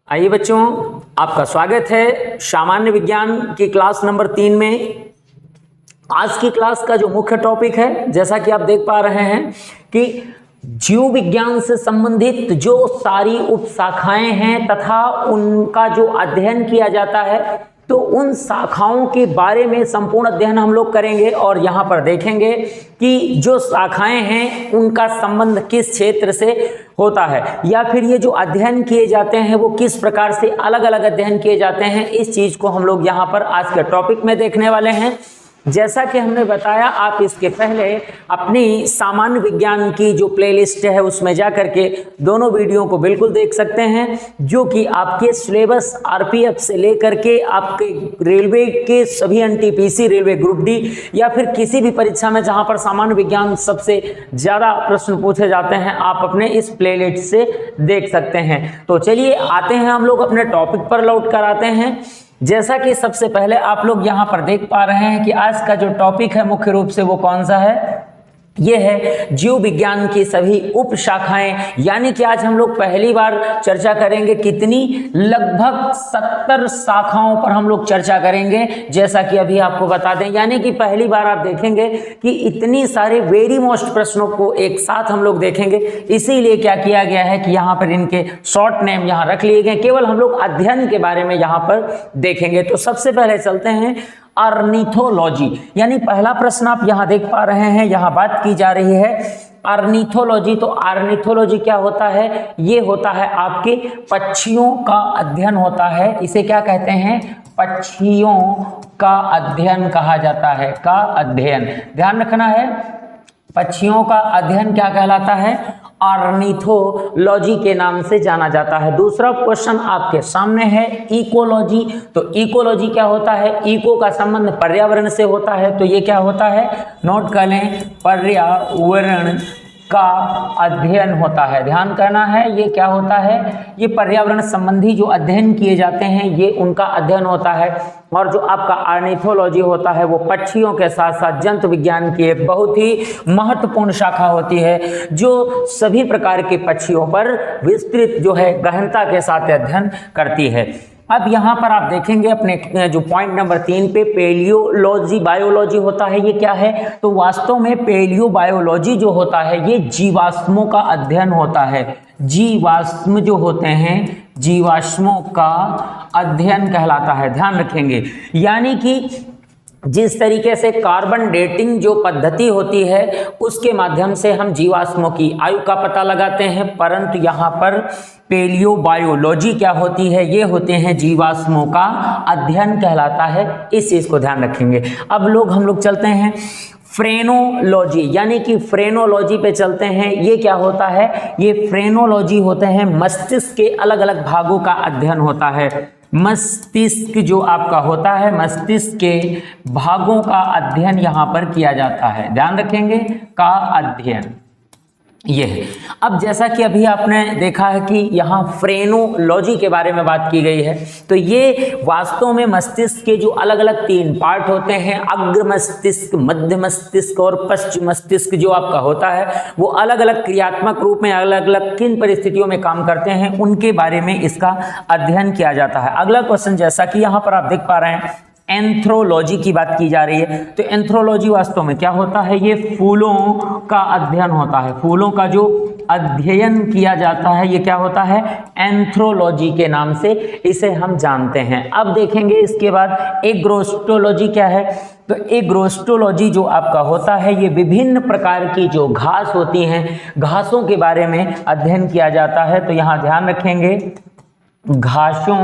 आइए बच्चों, आपका स्वागत है सामान्य विज्ञान की क्लास नंबर 3 में। आज की क्लास का जो मुख्य टॉपिक है, जैसा कि आप देख पा रहे हैं कि जीव विज्ञान से संबंधित जो सारी उपशाखाएं हैं तथा उनका जो अध्ययन किया जाता है, तो उन शाखाओं के बारे में संपूर्ण अध्ययन हम लोग करेंगे और यहाँ पर देखेंगे कि जो शाखाएं हैं उनका संबंध किस क्षेत्र से होता है, या फिर ये जो अध्ययन किए जाते हैं वो किस प्रकार से अलग अलग अध्ययन किए जाते हैं। इस चीज को हम लोग यहाँ पर आज के टॉपिक में देखने वाले हैं। जैसा कि हमने बताया, आप इसके पहले अपनी सामान्य विज्ञान की जो प्लेलिस्ट है उसमें जा करके दोनों वीडियो को बिल्कुल देख सकते हैं, जो कि आपके सिलेबस आरपीएफ से लेकर के आपके रेलवे के सभी एनटीपीसी, रेलवे ग्रुप डी या फिर किसी भी परीक्षा में जहां पर सामान्य विज्ञान सबसे ज़्यादा प्रश्न पूछे जाते हैं, आप अपने इस प्लेलिस्ट से देख सकते हैं। तो चलिए आते हैं, हम लोग अपने टॉपिक पर लौट कर आते हैं। जैसा कि सबसे पहले आप लोग यहाँ पर देख पा रहे हैं कि आज का जो टॉपिक है मुख्य रूप से वो कौन सा है, ये है जीव विज्ञान की सभी उप शाखाएं। यानी कि आज हम लोग पहली बार चर्चा करेंगे कितनी, लगभग 70 शाखाओं पर हम लोग चर्चा करेंगे, जैसा कि अभी आपको बता दें। यानी कि पहली बार आप देखेंगे कि इतनी सारे वेरी मोस्ट प्रश्नों को एक साथ हम लोग देखेंगे। इसीलिए क्या किया गया है कि यहाँ पर इनके शॉर्ट नेम यहाँ रख लिए गए, केवल हम लोग अध्ययन के बारे में यहाँ पर देखेंगे। तो सबसे पहले चलते हैं ऑर्निथोलॉजी। यानी पहला प्रश्न आप यहां देख पा रहे हैं, यहां बात की जा रही है ऑर्निथोलॉजी। तो ऑर्निथोलॉजी क्या होता है? ये होता है आपके पक्षियों का अध्ययन होता है। इसे क्या कहते हैं? पक्षियों का अध्ययन कहा जाता है। का अध्ययन, ध्यान रखना है, पक्षियों का अध्ययन क्या कहलाता है? ऑर्निथोलॉजी के नाम से जाना जाता है। दूसरा क्वेश्चन आपके सामने है इकोलॉजी। तो इकोलॉजी क्या होता है? इको का संबंध पर्यावरण से होता है, तो ये क्या होता है? नोट कर लें, पर्यावरण का अध्ययन होता है। ध्यान करना है, ये क्या होता है? ये पर्यावरण संबंधी जो अध्ययन किए जाते हैं ये उनका अध्ययन होता है। और जो आपका ऑर्निथोलॉजी होता है वो पक्षियों के साथ साथ जंतु विज्ञान की एक बहुत ही महत्वपूर्ण शाखा होती है, जो सभी प्रकार के पक्षियों पर विस्तृत जो है गहनता के साथ अध्ययन करती है। अब यहाँ पर आप देखेंगे अपने जो पॉइंट नंबर 3 पे पेलियोलॉजी, बायोलॉजी होता है। ये क्या है? तो वास्तव में पेलियो बायोलॉजी जो होता है ये जीवाश्मों का अध्ययन होता है। जीवाश्म जो होते हैं, जीवाश्मों का अध्ययन कहलाता है। ध्यान रखेंगे, यानी कि जिस तरीके से कार्बन डेटिंग जो पद्धति होती है उसके माध्यम से हम जीवाश्मों की आयु का पता लगाते हैं, परंतु यहाँ पर पेलियो बायोलॉजी क्या होती है? ये होते हैं जीवाश्मों का अध्ययन कहलाता है। इस चीज को ध्यान रखेंगे। अब हम लोग चलते हैं फ्रेनोलॉजी, यानी कि फ्रेनोलॉजी पे चलते हैं। ये क्या होता है? ये फ्रेनोलॉजी होते हैं मस्तिष्क के अलग अलग भागों का अध्ययन होता है। मस्तिष्क जो आपका होता है, मस्तिष्क के भागों का अध्ययन यहाँ पर किया जाता है। ध्यान रखेंगे, का अध्ययन ये है। अब जैसा कि अभी आपने देखा है कि यहाँ फ्रेनोलॉजी के बारे में बात की गई है, तो ये वास्तव में मस्तिष्क के जो अलग अलग 3 पार्ट होते हैं, अग्र मस्तिष्क, मध्य मस्तिष्क और पश्चिम मस्तिष्क जो आपका होता है, वो अलग अलग क्रियात्मक रूप में अलग अलग किन परिस्थितियों में काम करते हैं उनके बारे में इसका अध्ययन किया जाता है। अगला क्वेश्चन, जैसा कि यहाँ पर आप देख पा रहे हैं, एंथ्रोलॉजी की बात की जा रही है। तो एंथ्रोलॉजी वास्तव में क्या होता है? ये फूलों का अध्ययन होता है। फूलों का जो अध्ययन किया जाता है ये क्या होता है? एंथ्रोलॉजी के नाम से इसे हम जानते हैं। अब देखेंगे इसके बाद एग्रोस्टोलॉजी क्या है? तो एग्रोस्टोलॉजी जो आपका होता है ये विभिन्न प्रकार की जो घास होती हैं, घासों के बारे में अध्ययन किया जाता है। तो यहाँ ध्यान रखेंगे, घासों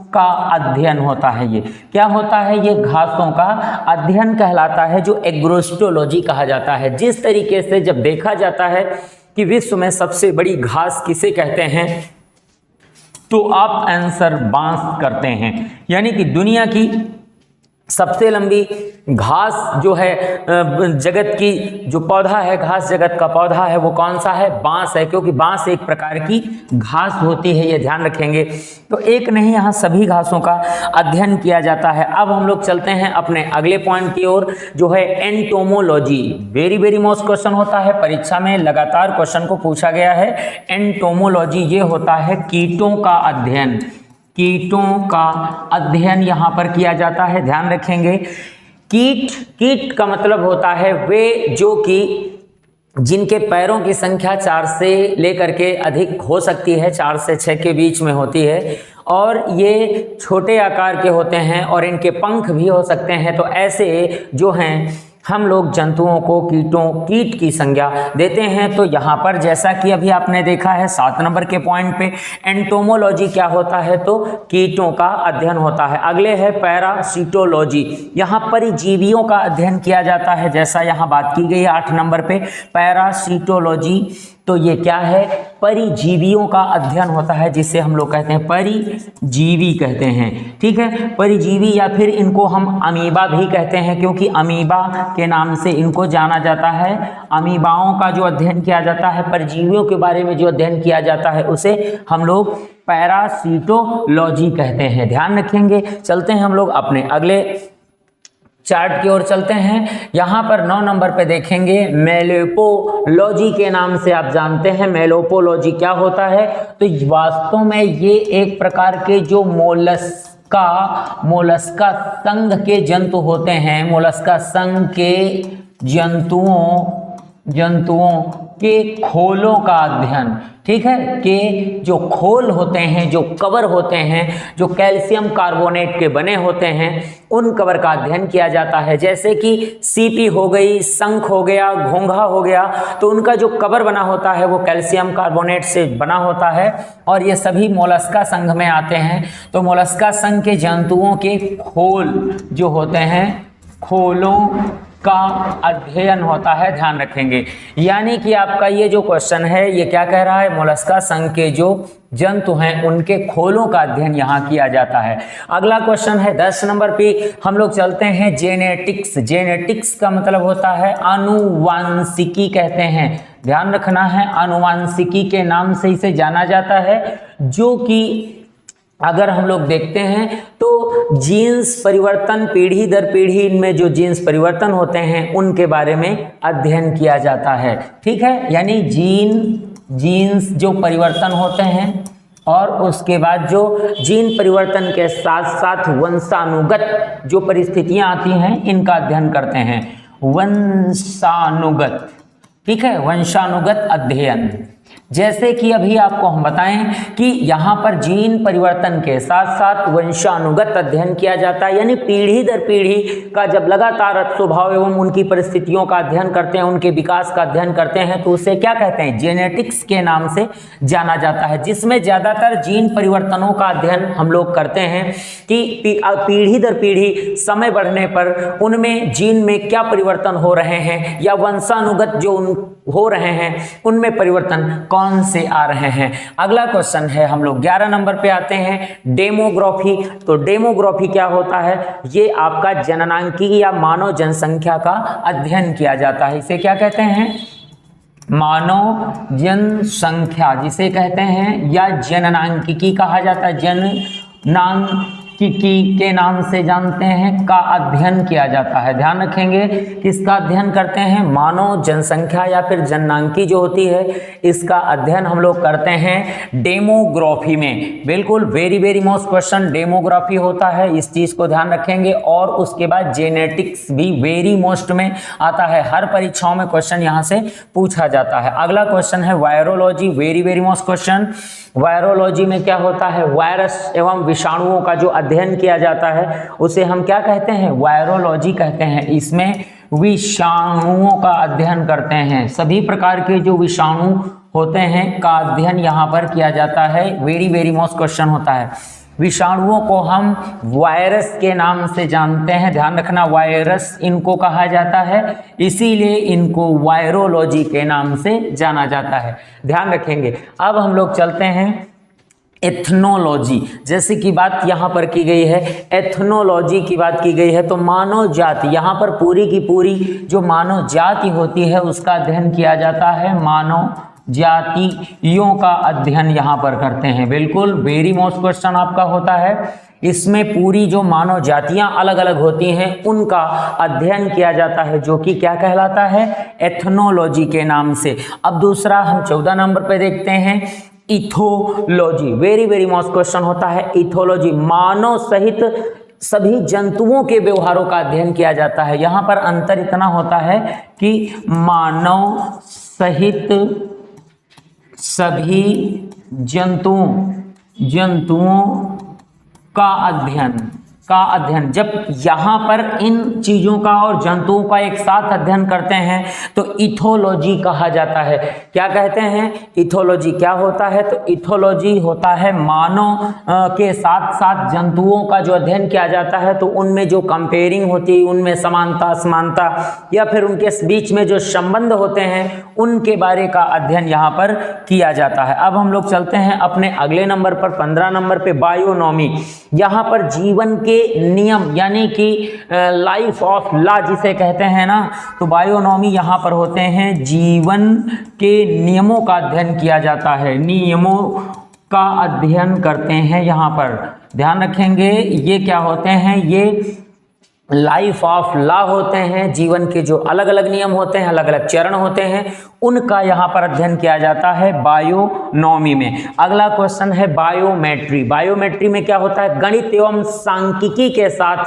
का अध्ययन होता है। ये क्या होता है? ये घासों का अध्ययन कहलाता है, जो एग्रोस्टोलॉजी कहा जाता है। जिस तरीके से जब देखा जाता है कि विश्व में सबसे बड़ी घास किसे कहते हैं, तो आप आंसर बांस करते हैं। यानी कि दुनिया की सबसे लंबी घास जो है जगत की जो पौधा है, घास जगत का पौधा है, वो कौन सा है? बांस है, क्योंकि बांस एक प्रकार की घास होती है, ये ध्यान रखेंगे। तो एक नहीं, यहाँ सभी घासों का अध्ययन किया जाता है। अब हम लोग चलते हैं अपने अगले पॉइंट की ओर, जो है entomology. Very very most question होता है, परीक्षा में लगातार क्वेश्चन को पूछा गया है। एंटोमोलॉजी ये होता है कीटों का अध्ययन, कीटों का अध्ययन यहाँ पर किया जाता है, ध्यान रखेंगे। कीट का मतलब होता है वे जो कि जिनके पैरों की संख्या 4 से लेकर के अधिक हो सकती है, 4 से 6 के बीच में होती है, और ये छोटे आकार के होते हैं और इनके पंख भी हो सकते हैं। तो ऐसे जो हैं हम लोग जंतुओं को कीट की संज्ञा देते हैं। तो यहाँ पर जैसा कि अभी आपने देखा है 7 नंबर के पॉइंट पे, एंटोमोलॉजी क्या होता है? तो कीटों का अध्ययन होता है। अगले है पैरासीटोलॉजी, यहाँ परजीवियों का अध्ययन किया जाता है, जैसा यहाँ बात की गई 8 नंबर पे पैरासीटोलॉजी। तो ये क्या है? परिजीवियों का अध्ययन होता है, जिसे हम लोग कहते हैं परिजीवी कहते हैं, ठीक है। परिजीवी या फिर इनको हम अमीबा भी कहते हैं, क्योंकि अमीबा के नाम से इनको जाना जाता है। अमीबाओं का जो अध्ययन किया जाता है, परजीवियों के बारे में जो अध्ययन किया जाता है, उसे हम लोग पैरासीटोलॉजी कहते हैं, ध्यान रखेंगे। चलते हैं हम लोग अपने अगले चार्ट की ओर चलते हैं। यहाँ पर 9 नंबर पे देखेंगे मेलोपोलॉजी के नाम से आप जानते हैं। मेलोपोलॉजी क्या होता है? तो वास्तव में ये एक प्रकार के जो मोलस्का संघ के जंतु होते हैं, मोलस्का संघ के जंतुओं के खोलों का अध्ययन, ठीक है, के जो खोल होते हैं, जो कवर होते हैं, जो कैल्शियम कार्बोनेट के बने होते हैं, उन कवर का अध्ययन किया जाता है। जैसे कि सीपी हो गई, शंख हो गया, घोंघा हो गया, तो उनका जो कवर बना होता है वो कैल्शियम कार्बोनेट से बना होता है, और ये सभी मोलस्का संघ में आते हैं। तो मोलस्का संघ के जंतुओं के खोल जो होते हैं, खोलों का अध्ययन होता है, ध्यान रखेंगे। यानी कि आपका ये जो क्वेश्चन है ये क्या कह रहा है? मोलस्का संघ के जो जंतु हैं उनके खोलों का अध्ययन यहाँ किया जाता है। अगला क्वेश्चन है 10 नंबर पे, हम लोग चलते हैं जेनेटिक्स। जेनेटिक्स का मतलब होता है आनुवांशिकी कहते हैं, ध्यान रखना है। आनुवांशिकी के नाम से इसे जाना जाता है, जो कि अगर हम लोग देखते हैं तो जीन्स परिवर्तन, पीढ़ी दर पीढ़ी इनमें जो जीन्स परिवर्तन होते हैं उनके बारे में अध्ययन किया जाता है, ठीक है। यानी जीन्स जो परिवर्तन होते हैं, और उसके बाद जो जीन परिवर्तन के साथ साथ वंशानुगत जो परिस्थितियां आती हैं इनका अध्ययन करते हैं। वंशानुगत, ठीक है, वंशानुगत अध्ययन। जैसे कि अभी आपको हम बताएं कि यहाँ पर जीन परिवर्तन के साथ साथ वंशानुगत अध्ययन किया जाता है, यानी पीढ़ी दर पीढ़ी का जब लगातार स्वभाव एवं उनकी परिस्थितियों का अध्ययन करते हैं, उनके विकास का अध्ययन करते हैं, तो उसे क्या कहते हैं? जेनेटिक्स के नाम से जाना जाता है, जिसमें ज़्यादातर जीन परिवर्तनों का अध्ययन हम लोग करते हैं कि पीढ़ी दर पीढ़ी समय बढ़ने पर उनमें जीन में क्या परिवर्तन हो रहे हैं, या वंशानुगत जो हो रहे हैं उनमें परिवर्तन कौन से आ रहे हैं। अगला क्वेश्चन है, हम लोग 11 नंबर पे आते हैं, डेमोग्राफी। तो डेमोग्राफी क्या होता है? ये आपका जननांकी या मानव जनसंख्या का अध्ययन किया जाता है। इसे क्या कहते हैं? मानव जनसंख्या जिसे कहते हैं, या जननांकिकी कहा जाता है, जननांकिकी के नाम से जानते हैं, का अध्ययन किया जाता है। ध्यान रखेंगे, किसका अध्ययन करते हैं? मानव जनसंख्या या फिर जननांकी जो होती है, इसका अध्ययन हम लोग करते हैं डेमोग्राफी में। बिल्कुल, very very most question demography होता है, इस चीज को ध्यान रखेंगे। और उसके बाद जेनेटिक्स भी वेरी मोस्ट में आता है, हर परीक्षाओं में क्वेश्चन यहाँ से पूछा जाता है। अगला क्वेश्चन है virology, very very most question. Virology में क्या होता है? वायरस एवं विषाणुओं का जो अध्ययन किया जाता है उसे हम क्या कहते हैं? वायरोलॉजी कहते हैं। इसमें विषाणुओं का अध्ययन करते हैं, सभी प्रकार के जो विषाणु होते हैं का अध्ययन यहाँ पर किया जाता है। वेरी वेरी मोस्ट क्वेश्चन होता है। विषाणुओं को हम वायरस के नाम से जानते हैं, ध्यान रखना, वायरस इनको कहा जाता है, इसीलिए इनको वायरोलॉजी के नाम से जाना जाता है, ध्यान रखेंगे। अब हम लोग चलते हैं एथनोलॉजी, जैसे कि बात यहाँ पर की गई है, एथनोलॉजी की बात की गई है, तो मानव जाति, यहाँ पर पूरी की पूरी जो मानव जाति होती है उसका अध्ययन किया जाता है, मानव जातियों का अध्ययन यहाँ पर करते हैं। बिल्कुल वेरी मोस्ट क्वेश्चन आपका होता है, इसमें पूरी जो मानव जातियां अलग अलग होती हैं उनका अध्ययन किया जाता है, जो कि क्या कहलाता है, एथनोलॉजी के नाम से। अब दूसरा हम 14 नंबर पे देखते हैं, ethology. Very very most question होता है इथोलॉजी, मानव सहित सभी जंतुओं के व्यवहारों का अध्ययन किया जाता है। यहाँ पर अंतर इतना होता है कि मानव सहित सभी जंतुओं का अध्ययन जब यहाँ पर इन चीजों का और जंतुओं का एक साथ अध्ययन करते हैं तो इथोलॉजी कहा जाता है। क्या कहते हैं, इथोलॉजी क्या होता है, तो इथोलॉजी होता है मानव के साथ साथ जंतुओं का जो अध्ययन किया जाता है, तो उनमें जो कंपेयरिंग होती है, उनमें समानता असमानता या फिर उनके बीच में जो संबंध होते हैं उनके बारे का अध्ययन यहाँ पर किया जाता है। अब हम लोग चलते हैं अपने अगले नंबर पर, 15 नंबर पे बायोनॉमी। यहाँ पर जीवन के नियम यानी कि लाइफ ऑफ लॉ जिसे कहते हैं ना, तो बायोनॉमी यहाँ पर होते हैं जीवन के नियमों का अध्ययन किया जाता है, नियमों का अध्ययन करते हैं। यहाँ पर ध्यान रखेंगे ये क्या होते हैं, ये लाइफ ऑफ लॉ होते हैं, जीवन के जो अलग अलग नियम होते हैं, अलग अलग चरण होते हैं, उनका यहाँ पर अध्ययन किया जाता है बायोनॉमी में। अगला क्वेश्चन है बायोमेट्री। बायोमेट्री में क्या होता है, गणित एवं सांख्यिकी के साथ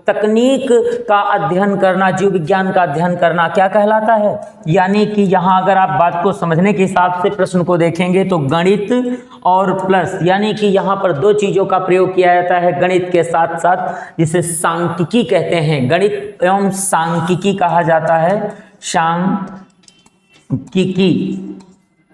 तकनीक का अध्ययन करना, जीव विज्ञान का अध्ययन करना क्या कहलाता है। यानी कि यहाँ अगर आप बात को समझने के हिसाब से प्रश्न को देखेंगे तो गणित और प्लस, यानी कि यहाँ पर दो चीज़ों का प्रयोग किया जाता है गणित के साथ साथ, जिसे सांख्यिकी कहते हैं, गणित एवं सांख्यिकी कहा जाता है, सांख्यिकी।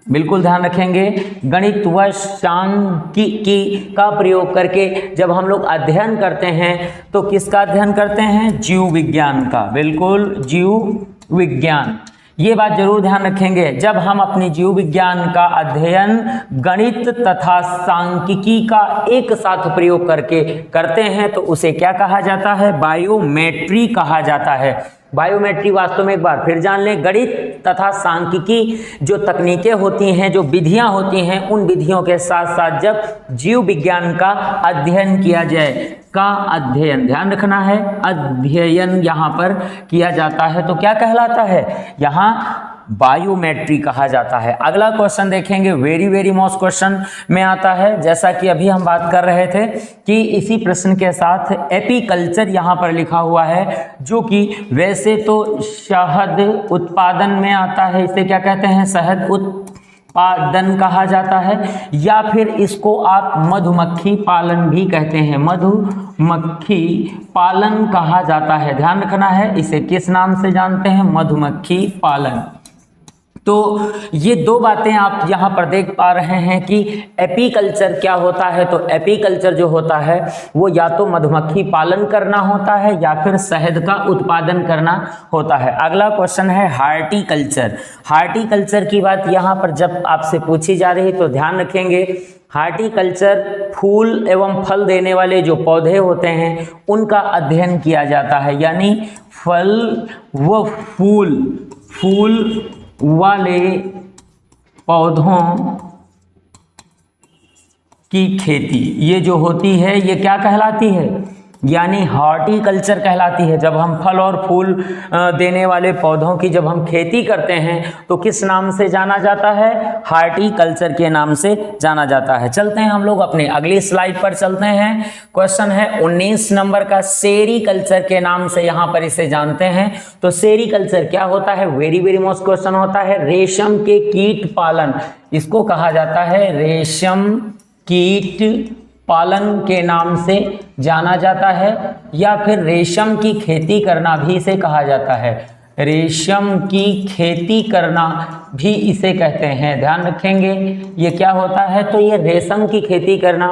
बिल्कुल ध्यान रखेंगे, गणित व सांख्यिकी का प्रयोग करके जब हम लोग अध्ययन करते हैं तो किसका अध्ययन करते हैं, जीव विज्ञान का। बिल्कुल जीव विज्ञान, ये बात जरूर ध्यान रखेंगे। जब हम अपनी जीव विज्ञान का अध्ययन गणित तथा सांख्यिकी का एक साथ प्रयोग करके करते हैं तो उसे क्या कहा जाता है, बायोमेट्री कहा जाता है। बायोमेट्री वास्तव में एक बार फिर जान लें, गणित तथा सांख्यिकी जो तकनीकें होती हैं, जो विधियां होती हैं, उन विधियों के साथ साथ जब जीव विज्ञान का अध्ययन किया जाए, का अध्ययन ध्यान रखना है, अध्ययन यहाँ पर किया जाता है तो क्या कहलाता है, यहाँ बायोमेट्री कहा जाता है। अगला क्वेश्चन देखेंगे, वेरी वेरी मोस्ट क्वेश्चन में आता है, जैसा कि अभी हम बात कर रहे थे कि इसी प्रश्न के साथ एपीकल्चर यहाँ पर लिखा हुआ है, जो कि वैसे तो शहद उत्पादन में आता है, इसे क्या कहते हैं, शहद उत्पादन कहा जाता है, या फिर इसको आप मधुमक्खी पालन भी कहते हैं, मधुमक्खी पालन कहा जाता है। ध्यान रखना है, इसे किस नाम से जानते हैं, मधुमक्खी पालन। तो ये दो बातें आप यहाँ पर देख पा रहे हैं कि एपीकल्चर क्या होता है। तो एपीकल्चर जो होता है वो या तो मधुमक्खी पालन करना होता है या फिर शहद का उत्पादन करना होता है। अगला क्वेश्चन है हार्टिकल्चर। हार्टिकल्चर की बात यहाँ पर जब आपसे पूछी जा रही तो ध्यान रखेंगे, हार्टिकल्चर फूल एवं फल देने वाले जो पौधे होते हैं उनका अध्ययन किया जाता है, यानी फल व फूल वाले पौधों की खेती, ये जो होती है ये क्या कहलाती है, यानी हॉर्टिकल्चर कहलाती है। जब हम फल और फूल देने वाले पौधों की जब हम खेती करते हैं तो किस नाम से जाना जाता है, हार्टिकल्चर के नाम से जाना जाता है। चलते हैं हम लोग अपने अगली स्लाइड पर चलते हैं। क्वेश्चन है 19 नंबर का, सेरीकल्चर के नाम से यहाँ पर इसे जानते हैं। तो सेरीकल्चर क्या होता है, वेरी वेरी मोस्ट क्वेश्चन होता है, रेशम के कीट पालन, इसको कहा जाता है रेशम कीट पालन के नाम से जाना जाता है, या फिर रेशम की खेती करना भी इसे कहा जाता है, रेशम की खेती करना भी इसे कहते हैं। ध्यान रखेंगे ये क्या होता है, तो ये रेशम की खेती करना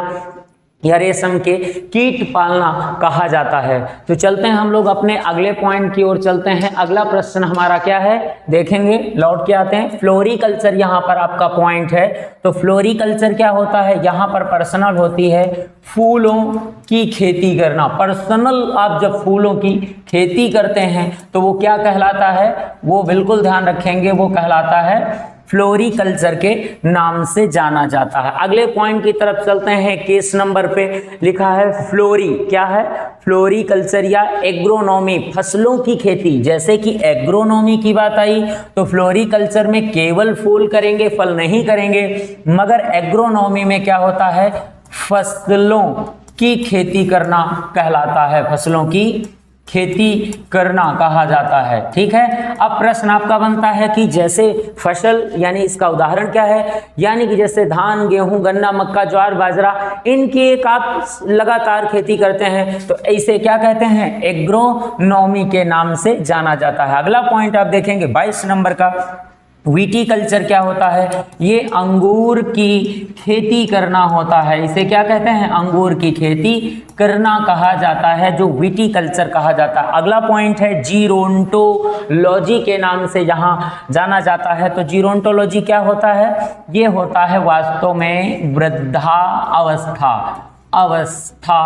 या रेशम के कीट पालना कहा जाता है। तो चलते हैं हम लोग अपने अगले पॉइंट की ओर चलते हैं। अगला प्रश्न हमारा क्या है देखेंगे, लौट के आते हैं। फ्लोरिकल्चर यहाँ पर आपका पॉइंट है। तो फ्लोरिकल्चर क्या होता है, यहाँ पर पर्सनल होती है फूलों की खेती करना। पर्सनल आप जब फूलों की खेती करते हैं तो वो क्या कहलाता है, वो बिल्कुल ध्यान रखेंगे, वो कहलाता है फ्लोरिकल्चर के नाम से जाना जाता है। अगले पॉइंट की तरफ चलते हैं। केस नंबर पे लिखा है फ्लोरी, क्या है, फ्लोरिकल्चर या एग्रोनॉमी, फसलों की खेती। जैसे कि एग्रोनॉमी की बात आई तो फ्लोरिकल्चर में केवल फूल करेंगे, फल नहीं करेंगे, मगर एग्रोनॉमी में क्या होता है, फसलों की खेती करना कहलाता है, फसलों की खेती करना कहा जाता है। ठीक है, अब प्रश्न आपका बनता है कि जैसे फसल, यानी इसका उदाहरण क्या है, यानी कि जैसे धान, गेहूं, गन्ना, मक्का, ज्वार, बाजरा, इनकी एक आप लगातार खेती करते हैं तो ऐसे क्या कहते हैं, एग्रोनॉमी के नाम से जाना जाता है। अगला पॉइंट आप देखेंगे 22 नंबर का, विटीकल्चर क्या होता है, ये अंगूर की खेती करना होता है। इसे क्या कहते हैं, अंगूर की खेती करना कहा जाता है, जो विटीकल्चर कहा जाता है। अगला पॉइंट है जीरोंटोलॉजी के नाम से यहाँ जाना जाता है। तो जीरोंटोलॉजी क्या होता है, ये होता है वास्तव में अवस्था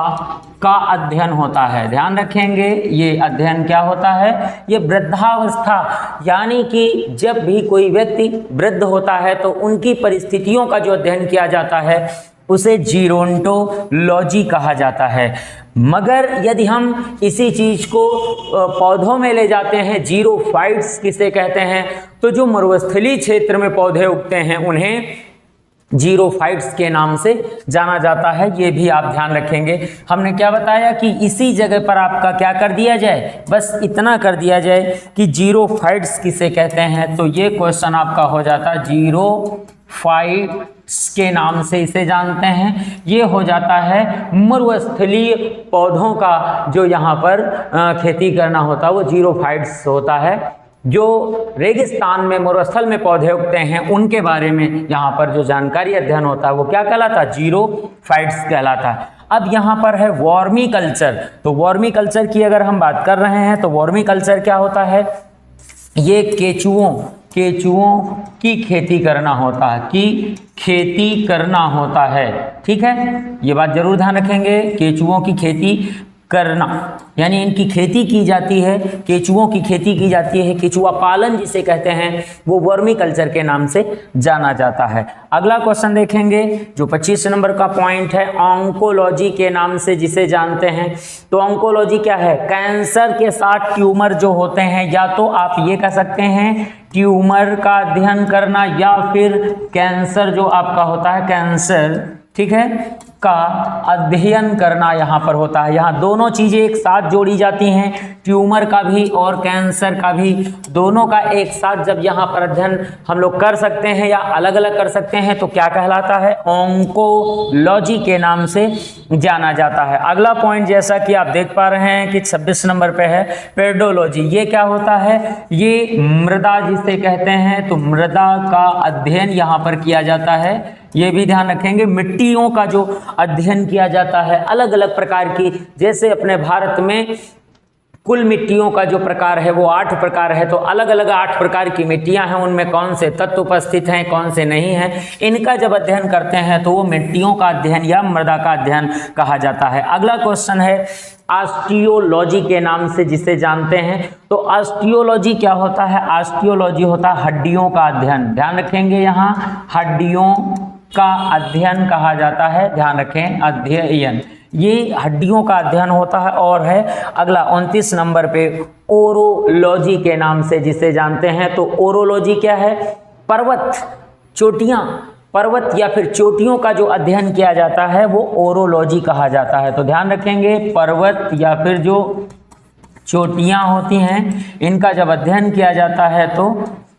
का अध्ययन होता है। ध्यान रखेंगे, ये अध्ययन क्या होता है, ये वृद्धावस्था, यानी कि जब भी कोई व्यक्ति वृद्ध होता है तो उनकी परिस्थितियों का जो अध्ययन किया जाता है उसे जीरोंटोलॉजी कहा जाता है। मगर यदि हम इसी चीज को पौधों में ले जाते हैं, जीरोफाइट्स किसे कहते हैं, तो जो मरुस्थलीय क्षेत्र में पौधे उगते हैं उन्हें जीरोफाइट्स के नाम से जाना जाता है। ये भी आप ध्यान रखेंगे। हमने क्या बताया कि इसी जगह पर आपका क्या कर दिया जाए, बस इतना कर दिया जाए कि जीरोफाइट्स किसे कहते हैं, तो ये क्वेश्चन आपका हो जाता है जीरोफाइट्स के नाम से इसे जानते हैं। ये हो जाता है मरुस्थलीय पौधों का जो यहाँ पर खेती करना होता है वो जीरोफाइट्स होता है। जो रेगिस्तान में, मरुस्थल में पौधे उगते हैं उनके बारे में यहाँ पर जो जानकारी अध्ययन होता है वो क्या कहलाता है, जीरोफाइट्स कहलाता है। अब यहाँ पर है वर्मीकल्चर। तो वर्मीकल्चर की अगर हम बात कर रहे हैं तो वर्मीकल्चर क्या होता है, ये केचुओं की खेती करना होता है, ठीक है, ये बात जरूर ध्यान रखेंगे। केचुओं की खेती करना, यानी इनकी खेती की जाती है, केचुओं की खेती की जाती है, केचुआ पालन जिसे कहते हैं वो वर्मीकल्चर के नाम से जाना जाता है। अगला क्वेश्चन देखेंगे जो 25 नंबर का पॉइंट है, ऑन्कोलॉजी के नाम से जिसे जानते हैं। तो ऑन्कोलॉजी क्या है, कैंसर के साथ ट्यूमर जो होते हैं, या तो आप ये कह सकते हैं ट्यूमर का अध्ययन करना, या फिर कैंसर जो आपका होता है, कैंसर, ठीक है, का अध्ययन करना यहाँ पर होता है। यहाँ दोनों चीजें एक साथ जोड़ी जाती हैं, ट्यूमर का भी और कैंसर का भी, दोनों का एक साथ जब यहाँ पर अध्ययन हम लोग कर सकते हैं या अलग अलग कर सकते हैं तो क्या कहलाता है, ऑन्कोलॉजी के नाम से जाना जाता है। अगला पॉइंट जैसा कि आप देख पा रहे हैं कि 26 नंबर पे है पेडोलॉजी। ये क्या होता है, ये मृदा जिसे कहते हैं, तो मृदा का अध्ययन यहाँ पर किया जाता है। ये भी ध्यान रखेंगे, मिट्टियों का जो अध्ययन किया जाता है अलग अलग प्रकार की, जैसे अपने भारत में कुल मिट्टियों का जो प्रकार है वो 8 प्रकार है, तो अलग अलग 8 प्रकार की मिट्टियां हैं, उनमें कौन से तत्व उपस्थित हैं, कौन से नहीं हैं, इनका जब अध्ययन करते हैं तो वो मिट्टियों का अध्ययन या मृदा का अध्ययन कहा जाता है। अगला क्वेश्चन है ऑस्टियोलॉजी के नाम से जिसे जानते हैं। तो ऑस्टियोलॉजी क्या होता है, ऑस्टियोलॉजी होता है हड्डियों का अध्ययन। ध्यान रखेंगे, यहाँ हड्डियों का अध्ययन कहा जाता है, ध्यान रखें, अध्ययन, ये हड्डियों का अध्ययन होता है। और है अगला 29 नंबर पे ओरोलॉजी के नाम से जिसे जानते हैं। तो ओरोलॉजी क्या है, पर्वत, चोटियां, पर्वत या फिर चोटियों का जो अध्ययन किया जाता है वो ओरोलॉजी कहा जाता है। तो ध्यान रखेंगे, पर्वत या फिर जो चोटियां होती हैं इनका जब अध्ययन किया जाता है तो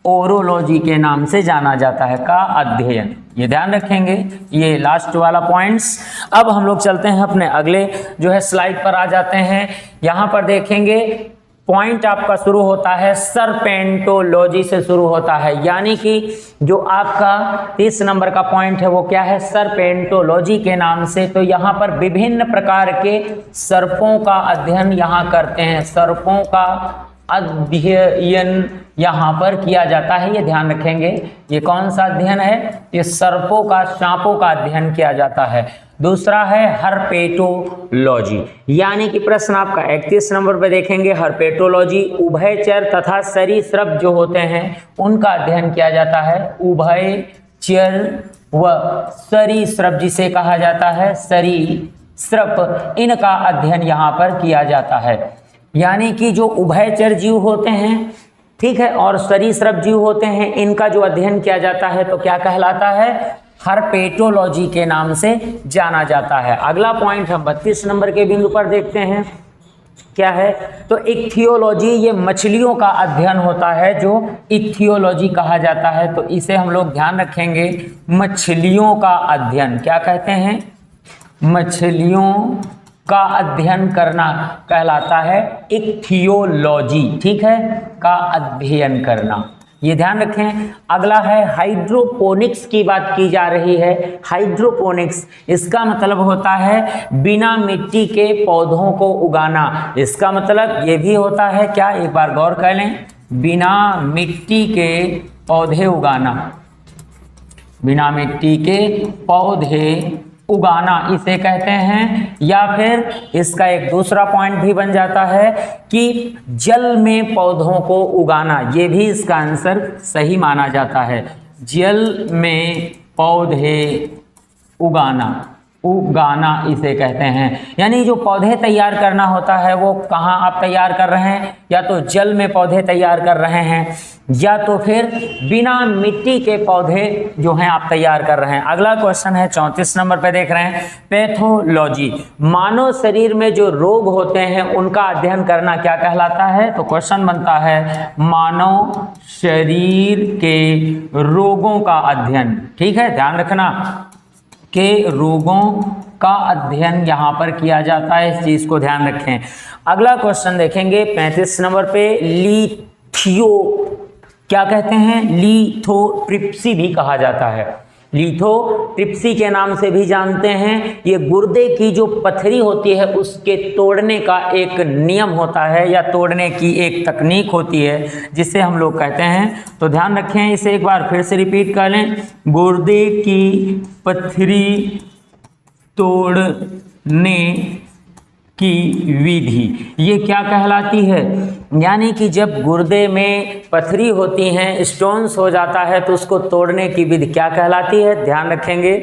ओरोलॉजी के नाम से जाना जाता है, का अध्ययन, ये ध्यान रखेंगे। ये लास्ट वाला पॉइंट्स। अब हम लोग चलते हैं अपने अगले जो है स्लाइड पर आ जाते हैं। यहाँ पर देखेंगे पॉइंट आपका शुरू होता है सर्पेंटोलॉजी से शुरू होता है, यानी कि जो आपका 30 नंबर का पॉइंट है वो क्या है, सर्पेंटोलॉजी के नाम से। तो यहाँ पर विभिन्न प्रकार के सर्पों का अध्ययन यहाँ करते हैं, सर्पों का अध्ययन यहाँ पर किया जाता है, ये ध्यान रखेंगे। ये कौन सा अध्ययन है, ये सर्पों का, सांपों का अध्ययन किया जाता है। दूसरा है हर्पेटोलॉजी, यानी कि प्रश्न आपका 31 नंबर पे देखेंगे, हर्पेटोलॉजी उभयचर तथा सरीसृप जो होते हैं उनका अध्ययन किया जाता है। उभयचर व सरीसृप जिसे कहा जाता है सरीसृप, इनका अध्ययन यहाँ पर किया जाता है। यानी कि जो उभयचर जीव होते हैं, ठीक है, और सरीसृप जीव होते हैं, इनका जो अध्ययन किया जाता है तो क्या कहलाता है, हर्पेटोलॉजी के नाम से जाना जाता है। अगला पॉइंट हम 32 नंबर के बिंदु पर देखते हैं, क्या है, तो इक्थियोलॉजी, ये मछलियों का अध्ययन होता है जो इक्थियोलॉजी कहा जाता है। तो इसे हम लोग ध्यान रखेंगे, मछलियों का अध्ययन क्या कहते हैं, मछलियों का अध्ययन करना कहलाता है इक्थियोलॉजी, ठीक है, का अध्ययन करना, ये ध्यान रखें। अगला है हाइड्रोपोनिक्स की बात की जा रही है। हाइड्रोपोनिक्स, इसका मतलब होता है बिना मिट्टी के पौधों को उगाना। इसका मतलब ये भी होता है क्या, एक बार गौर कर लें, बिना मिट्टी के पौधे उगाना, बिना मिट्टी के पौधे उगाना इसे कहते हैं। या फिर इसका एक दूसरा पॉइंट भी बन जाता है कि जल में पौधों को उगाना, ये भी इसका आंसर सही माना जाता है। जल में पौधे उगाना, उगाना इसे कहते हैं। यानी जो पौधे तैयार करना होता है वो कहाँ आप तैयार कर रहे हैं, या तो जल में पौधे तैयार कर रहे हैं, या तो फिर बिना मिट्टी के पौधे जो हैं आप तैयार कर रहे हैं। अगला क्वेश्चन है 34 नंबर पे देख रहे हैं, पैथोलॉजी, मानव शरीर में जो रोग होते हैं उनका अध्ययन करना क्या कहलाता है। तो क्वेश्चन बनता है मानव शरीर के रोगों का अध्ययन, ठीक है, ध्यान रखना के रोगों का अध्ययन यहाँ पर किया जाता है, इस चीज को ध्यान रखें। अगला क्वेश्चन देखेंगे 35 नंबर पे, लिथियो क्या कहते हैं, लिथोट्रिप्सी भी कहा जाता है, लिथोट्रिप्सी के नाम से भी जानते हैं। ये गुर्दे की जो पथरी होती है उसके तोड़ने का एक नियम होता है, या तोड़ने की एक तकनीक होती है जिसे हम लोग कहते हैं। तो ध्यान रखें, इसे एक बार फिर से रिपीट कर लें, गुर्दे की पथरी तोड़ने की विधि, ये क्या कहलाती है, यानी कि जब गुर्दे में पथरी होती हैं, स्टोन्स हो जाता है, तो उसको तोड़ने की विधि क्या कहलाती है, ध्यान रखेंगे।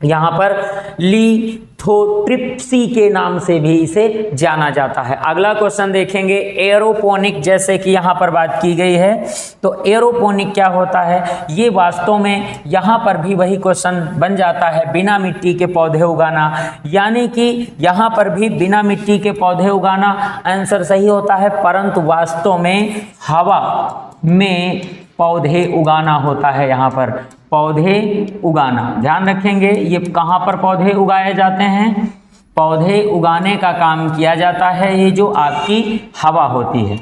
यहाँ पर लिथोट्रिप्सी के नाम से भी इसे जाना जाता है। अगला क्वेश्चन देखेंगे, एरोपोनिक, जैसे कि यहाँ पर बात की गई है, तो एरोपोनिक क्या होता है, ये वास्तव में यहाँ पर भी वही क्वेश्चन बन जाता है, बिना मिट्टी के पौधे उगाना, यानी कि यहाँ पर भी बिना मिट्टी के पौधे उगाना आंसर सही होता है, परंतु वास्तव में हवा में पौधे उगाना होता है। यहाँ पर पौधे उगाना ध्यान रखेंगे, ये कहाँ पर पौधे उगाए जाते हैं, पौधे उगाने का काम किया जाता है, ये जो आपकी हवा होती है।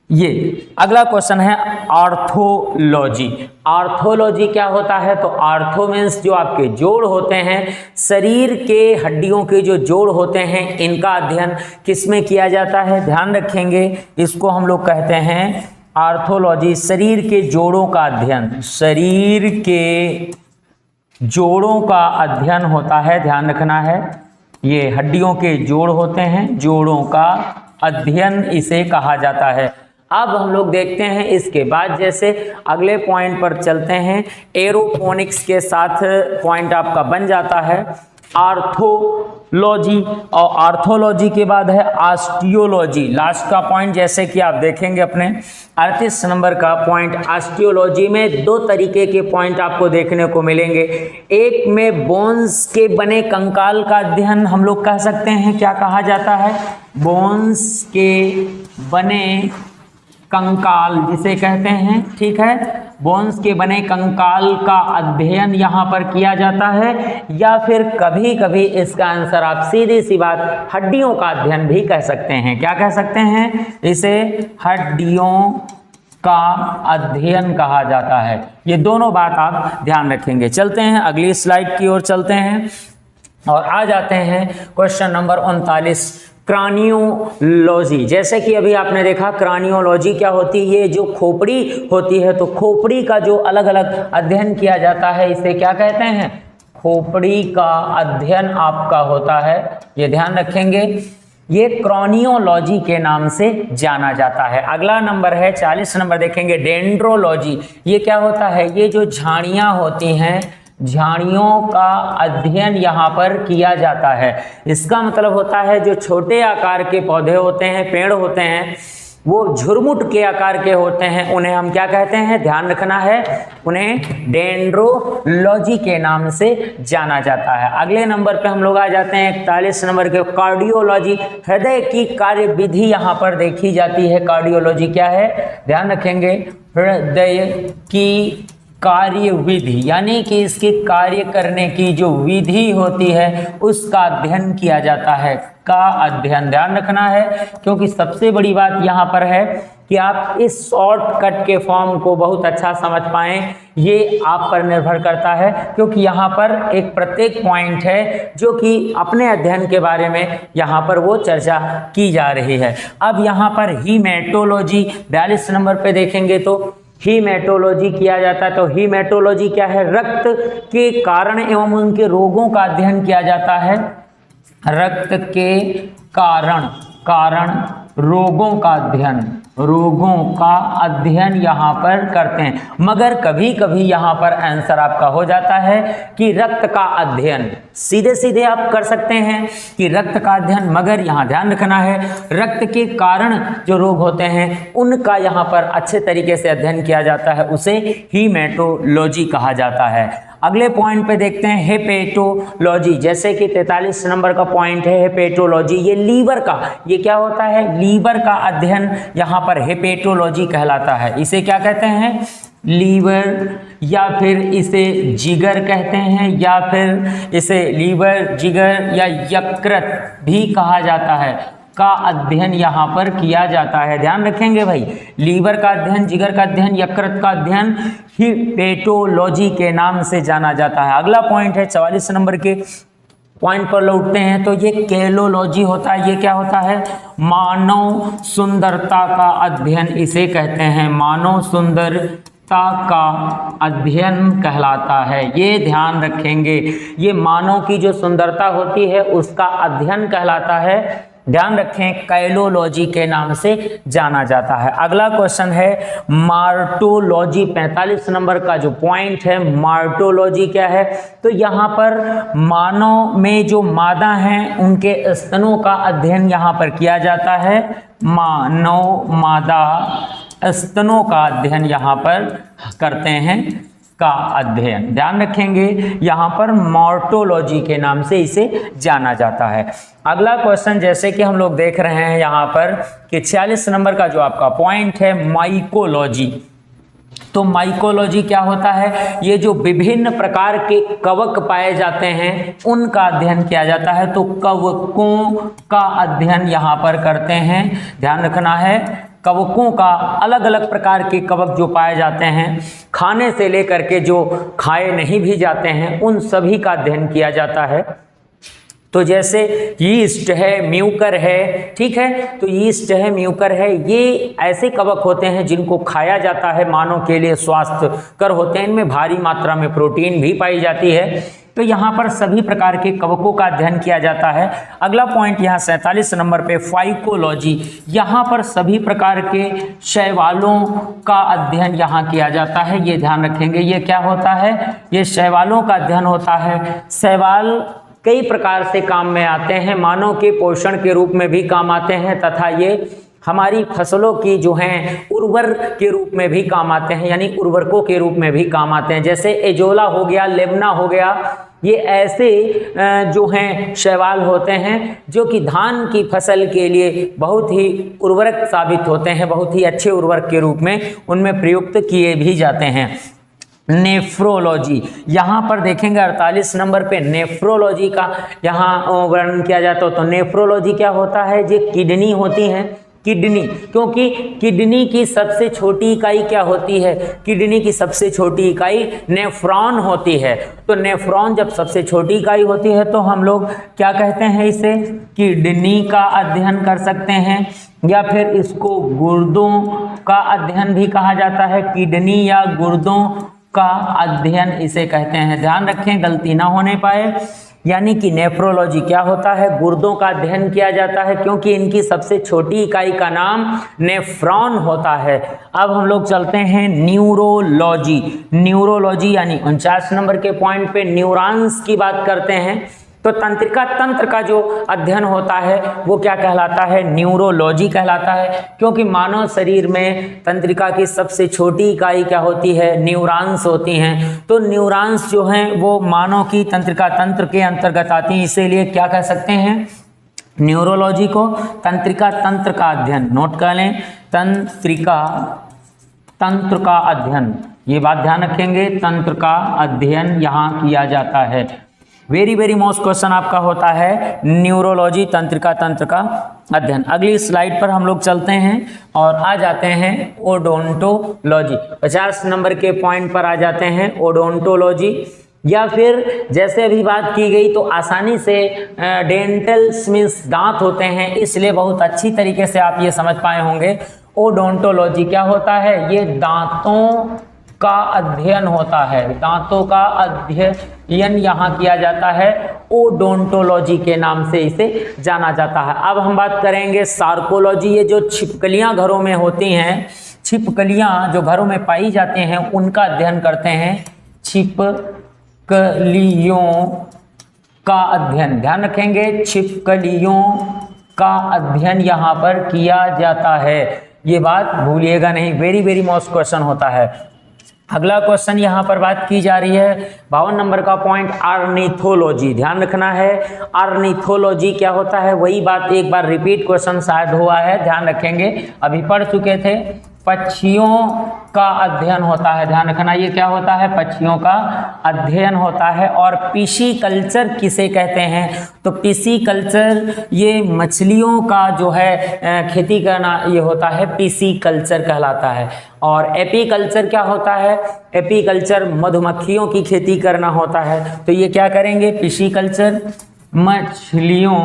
ये अगला क्वेश्चन है आर्थोलॉजी। आर्थोलॉजी क्या होता है, तो आर्थो मीन्स जो आपके जोड़ होते हैं, शरीर के हड्डियों के जो जोड़ होते हैं इनका अध्ययन किसमें किया जाता है, ध्यान रखेंगे, इसको हम लोग कहते हैं आर्थोलॉजी, शरीर के जोड़ों का अध्ययन, शरीर के जोड़ों का अध्ययन होता है, ध्यान रखना है, ये हड्डियों के जोड़ होते हैं, जोड़ों का अध्ययन इसे कहा जाता है। अब हम लोग देखते हैं इसके बाद, जैसे अगले पॉइंट पर चलते हैं, एरोपोनिक्स के साथ पॉइंट आपका बन जाता है आर्थोलॉजी, और आर्थोलॉजी के बाद है ऑस्टियोलॉजी, लास्ट का पॉइंट। जैसे कि आप देखेंगे अपने 38 नंबर का पॉइंट, ऑस्टियोलॉजी में दो तरीके के पॉइंट आपको देखने को मिलेंगे। एक में बोन्स के बने कंकाल का अध्ययन हम लोग कह सकते हैं, क्या कहा जाता है, बोन्स के बने कंकाल जिसे कहते हैं, ठीक है, बोन्स के बने कंकाल का अध्ययन यहाँ पर किया जाता है, या फिर कभी कभी इसका आंसर आप सीधी सी बात हड्डियों का अध्ययन भी कह सकते हैं। क्या कह सकते हैं? इसे हड्डियों का अध्ययन कहा जाता है। ये दोनों बात आप ध्यान रखेंगे। चलते हैं अगली स्लाइड की ओर चलते हैं और आ जाते हैं क्वेश्चन नंबर 39, क्रानियोलॉजी। जैसे कि अभी आपने देखा क्रानियोलॉजी क्या होती है, ये जो खोपड़ी होती है, तो खोपड़ी का जो अलग अलग अध्ययन किया जाता है इसे क्या कहते हैं? खोपड़ी का अध्ययन आपका होता है, ये ध्यान रखेंगे, ये क्रानियोलॉजी के नाम से जाना जाता है। अगला नंबर है 40 नंबर, देखेंगे डेंड्रोलॉजी। ये क्या होता है? ये जो झाड़ियाँ होती हैं, झाड़ियों का अध्ययन यहाँ पर किया जाता है। इसका मतलब होता है जो छोटे आकार के पौधे होते हैं, पेड़ होते हैं, वो झुरमुट के आकार के होते हैं, उन्हें हम क्या कहते हैं? ध्यान रखना है, उन्हें डेंड्रोलॉजी के नाम से जाना जाता है। अगले नंबर पे हम लोग आ जाते हैं 41 नंबर के कार्डियोलॉजी। हृदय की कार्यविधि यहाँ पर देखी जाती है। कार्डियोलॉजी क्या है? ध्यान रखेंगे, हृदय की कार्य विधि, यानी कि इसके कार्य करने की जो विधि होती है उसका अध्ययन किया जाता है। का अध्ययन ध्यान रखना है, क्योंकि सबसे बड़ी बात यहाँ पर है कि आप इस शॉर्टकट के फॉर्म को बहुत अच्छा समझ पाएं, ये आप पर निर्भर करता है, क्योंकि यहाँ पर एक प्रत्येक पॉइंट है जो कि अपने अध्ययन के बारे में यहाँ पर वो चर्चा की जा रही है। अब यहाँ पर हीमेटोलॉजी 42 नंबर पे देखेंगे तो हीमेटोलॉजी किया जाता है। तो हीमेटोलॉजी क्या है? रक्त के कारण एवं उनके रोगों का अध्ययन किया जाता है। रक्त के कारण रोगों का अध्ययन यहाँ पर करते हैं। मगर कभी कभी यहाँ पर आंसर आपका हो जाता है कि रक्त का अध्ययन, सीधे सीधे आप कर सकते हैं कि रक्त का अध्ययन, मगर यहाँ ध्यान रखना है रक्त के कारण जो रोग होते हैं उनका यहाँ पर अच्छे तरीके से अध्ययन किया जाता है, उसे हीमेटोलॉजी कहा जाता है। अगले पॉइंट पे देखते हैं हेपेटोलॉजी। जैसे कि 43 नंबर का पॉइंट है हेपेटोलॉजी, ये लीवर का, ये क्या होता है? लीवर का अध्ययन यहाँ पर हेपेटोलॉजी कहलाता है। इसे क्या कहते हैं? लीवर, या फिर इसे जिगर कहते हैं, या फिर इसे लीवर, जिगर या यकृत भी कहा जाता है, का अध्ययन यहाँ पर किया जाता है। ध्यान रखेंगे भाई, लीवर का अध्ययन, जिगर का अध्ययन, यकृत का अध्ययन हेपेटोलॉजी के नाम से जाना जाता है। अगला पॉइंट है 44 नंबर के पॉइंट पर लौटते हैं तो ये केलोलॉजी होता है। ये क्या होता है? मानव सुंदरता का अध्ययन इसे कहते हैं, मानव सुंदरता का अध्ययन कहलाता है। ये ध्यान रखेंगे, ये मानव की जो सुंदरता होती है उसका अध्ययन कहलाता है। ध्यान रखें, कैलोलॉजी के नाम से जाना जाता है। अगला क्वेश्चन है मार्टोलॉजी। 45 नंबर का जो पॉइंट है, मार्टोलॉजी क्या है? तो यहाँ पर मानव में जो मादा हैं उनके स्तनों का अध्ययन यहाँ पर किया जाता है। मानव मादा स्तनों का अध्ययन यहाँ पर करते हैं, का अध्ययन ध्यान रखेंगे, यहाँ पर मार्टोलॉजी के नाम से इसे जाना जाता है। अगला क्वेश्चन जैसे कि हम लोग देख रहे हैं यहाँ पर कि 46 नंबर का जो आपका पॉइंट है माइकोलॉजी। तो माइकोलॉजी क्या होता है? ये जो विभिन्न प्रकार के कवक पाए जाते हैं उनका अध्ययन किया जाता है। तो कवकों का अध्ययन यहाँ पर करते हैं। ध्यान रखना है, कवकों का, अलग अलग प्रकार के कवक जो पाए जाते हैं, खाने से लेकर के जो खाए नहीं भी जाते हैं, उन सभी का अध्ययन किया जाता है। तो जैसे यीस्ट है, म्यूकर है, ठीक है, तो यीस्ट है, म्यूकर है, ये ऐसे कवक होते हैं जिनको खाया जाता है, मानव के लिए स्वास्थ्यकर होते हैं। इनमें भारी मात्रा में प्रोटीन भी पाई जाती है। तो यहाँ पर सभी प्रकार के कवकों का अध्ययन किया जाता है। अगला पॉइंट यहाँ 47 नंबर पे फाइकोलॉजी। यहाँ पर सभी प्रकार के शैवालों का अध्ययन यहाँ किया जाता है। ये ध्यान रखेंगे, ये क्या होता है? ये शैवालों का अध्ययन होता है। शैवाल कई प्रकार से काम में आते हैं, मानव के पोषण के रूप में भी काम आते हैं, तथा ये हमारी फसलों की जो हैं उर्वर के रूप में भी काम आते हैं, यानी उर्वरकों के रूप में भी काम आते हैं। जैसे एजोला हो गया, लेबना हो गया, ये ऐसे जो हैं शैवाल होते हैं जो कि धान की फसल के लिए बहुत ही उर्वरक साबित होते हैं, बहुत ही अच्छे उर्वरक के रूप में उनमें प्रयुक्त किए भी जाते हैं। नेफ्रोलॉजी, यहाँ पर देखेंगे 48 नंबर पे नेफ्रोलॉजी का यहाँ वर्णन किया जाता है। तो नेफ्रोलॉजी क्या होता है? जो किडनी होती है, किडनी, क्योंकि किडनी की सबसे छोटी इकाई क्या होती है? किडनी की सबसे छोटी इकाई नेफ्रॉन होती है। तो नेफ्रॉन जब सबसे छोटी इकाई होती है तो हम लोग क्या कहते हैं? इसे किडनी का अध्ययन कर सकते हैं, या फिर इसको गुर्दों का अध्ययन भी कहा जाता है। किडनी या गुर्दों का अध्ययन इसे कहते हैं। ध्यान रखें, गलती ना होने पाए। यानी कि नेफ्रोलॉजी क्या होता है? गुर्दों का अध्ययन किया जाता है, क्योंकि इनकी सबसे छोटी इकाई का नाम नेफ्रॉन होता है। अब हम लोग चलते हैं न्यूरोलॉजी। न्यूरोलॉजी यानी 49 नंबर के पॉइंट पे न्यूरॉन्स की बात करते हैं। तो तंत्रिका तंत्र का जो अध्ययन होता है वो क्या कहलाता है? न्यूरोलॉजी कहलाता है, क्योंकि मानव शरीर में तंत्रिका की सबसे छोटी इकाई क्या होती है? न्यूरॉन्स होती हैं। तो न्यूरॉन्स जो हैं वो मानव की तंत्रिका तंत्र के अंतर्गत आती हैं, इसीलिए क्या कह सकते हैं? न्यूरोलॉजी को तंत्रिका तंत्र का अध्ययन। नोट कर लें, तंत्रिका तंत्र का अध्ययन, ये बात ध्यान रखेंगे, तंत्र का अध्ययन यहाँ किया जाता है। वेरी मोस्ट क्वेश्चन आपका होता है न्यूरोलॉजी, तंत्रिका तंत्र का अध्ययन। अगली स्लाइड पर हम लोग चलते हैं और आ जाते हैं ओडोंटोलॉजी। 50 नंबर के पॉइंट पर आ जाते हैं ओडोंटोलॉजी, या फिर जैसे अभी बात की गई तो आसानी से डेंटल्स मीन्स दांत होते हैं, इसलिए बहुत अच्छी तरीके से आप ये समझ पाए होंगे। ओडोंटोलॉजी क्या होता है? ये दांतों का अध्ययन होता है, दांतों का अध्ययन यहाँ किया जाता है, ओडोंटोलॉजी के नाम से इसे जाना जाता है। अब हम बात करेंगे सार्कोलॉजी। ये जो छिपकलियाँ घरों में होती हैं, छिपकलियाँ जो घरों में पाई जाती हैं उनका अध्ययन करते हैं। छिपकलियों का अध्ययन, ध्यान रखेंगे, छिपकलियों का अध्ययन यहाँ पर किया जाता है, ये बात भूलिएगा नहीं। वेरी मोस्ट क्वेश्चन होता है। अगला क्वेश्चन यहाँ पर बात की जा रही है 52 नंबर का पॉइंट, ऑर्निथोलॉजी। ध्यान रखना है, ऑर्निथोलॉजी क्या होता है? वही बात एक बार रिपीट क्वेश्चन शायद हुआ है, ध्यान रखेंगे, अभी पढ़ चुके थे। पक्षियों का अध्ययन होता है, ध्यान रखना, ये क्या होता है? पक्षियों का अध्ययन होता है। और पिसीकल्चर किसे कहते हैं? तो पिसीकल्चर ये मछलियों का जो है खेती करना, ये होता है, पिसीकल्चर कहलाता है। और एपीकल्चर क्या होता है? एपीकल्चर मधुमक्खियों की खेती करना होता है। तो ये क्या करेंगे? पिसीकल्चर मछलियों